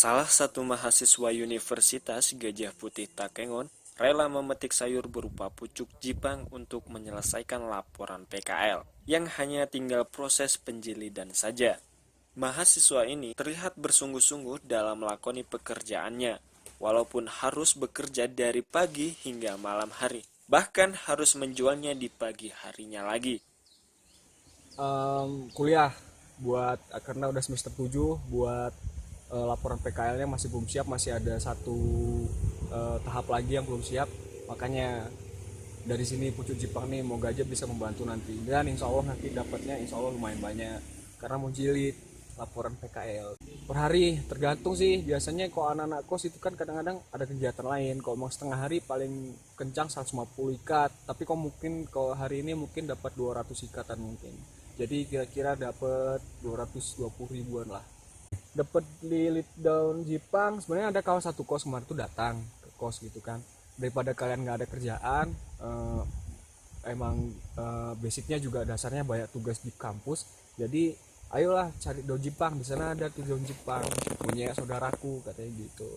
Salah satu mahasiswa Universitas Gajah Putih Takengon rela memetik sayur berupa pucuk Jipang untuk menyelesaikan laporan PKL yang hanya tinggal proses penjilidan saja. Mahasiswa ini terlihat bersungguh-sungguh dalam melakoni pekerjaannya, walaupun harus bekerja dari pagi hingga malam hari, bahkan harus menjualnya di pagi harinya lagi. Kuliah buat karena udah semester 7 buat laporan PKL-nya masih belum siap, masih ada satu tahap lagi yang belum siap. Makanya dari sini Pucuk Jepang nih mau aja bisa membantu nanti, dan insya Allah nanti dapatnya insya Allah lumayan banyak karena mau jilid laporan PKL per hari. Tergantung sih, biasanya kalau anak-anak kos itu kan kadang-kadang ada kegiatan lain. Kalau mau setengah hari paling kencang 150 ikat, tapi kok mungkin kalau hari ini mungkin dapat 200 ikatan mungkin, jadi kira-kira dapat 220 ribuan lah. Dapat di lead down Jepang sebenarnya ada kawan satu kos kemarin tuh datang ke kos gitu kan, daripada kalian nggak ada kerjaan, emang basicnya juga dasarnya banyak tugas di kampus, jadi ayolah cari daun Jepang, di sana ada tuh daun Jepang punya saudaraku katanya gitu.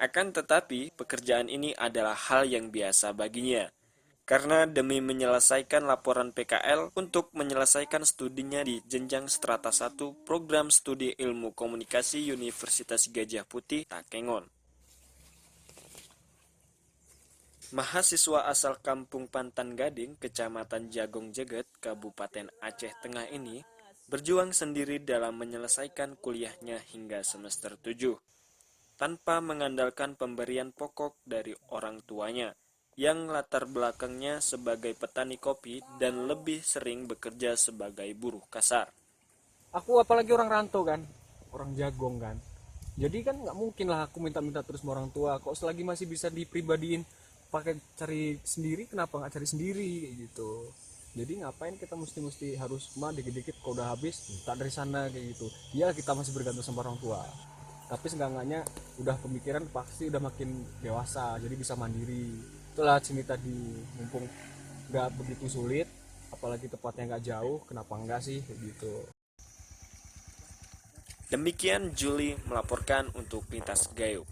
Akan tetapi, pekerjaan ini adalah hal yang biasa baginya. Karena demi menyelesaikan laporan PKL untuk menyelesaikan studinya di jenjang strata 1 Program Studi Ilmu Komunikasi Universitas Gajah Putih Takengon. Mahasiswa asal Kampung Pantan Gading, Kecamatan Jagong Jeget, Kabupaten Aceh Tengah ini berjuang sendiri dalam menyelesaikan kuliahnya hingga semester 7 tanpa mengandalkan pemberian pokok dari orang tuanya yang latar belakangnya sebagai petani kopi dan lebih sering bekerja sebagai buruh kasar. Aku apalagi orang rantau kan, orang Jagong kan, jadi kan nggak mungkin lah aku minta-minta terus sama orang tua. Kok selagi masih bisa dipribadiin pakai cari sendiri, kenapa nggak cari sendiri kayak gitu. Jadi ngapain kita mesti harus mah dikit-dikit kalau udah habis tak dari sana kayak gitu. Iya kita masih bergantung sama orang tua, tapi seenggak-enggaknya udah pemikiran pasti udah makin dewasa, jadi bisa mandiri. Itulah sini tadi, mumpung nggak begitu sulit, apalagi tepatnya nggak jauh, kenapa enggak sih kayak gitu. Demikian Juli melaporkan untuk Lintas Gayung.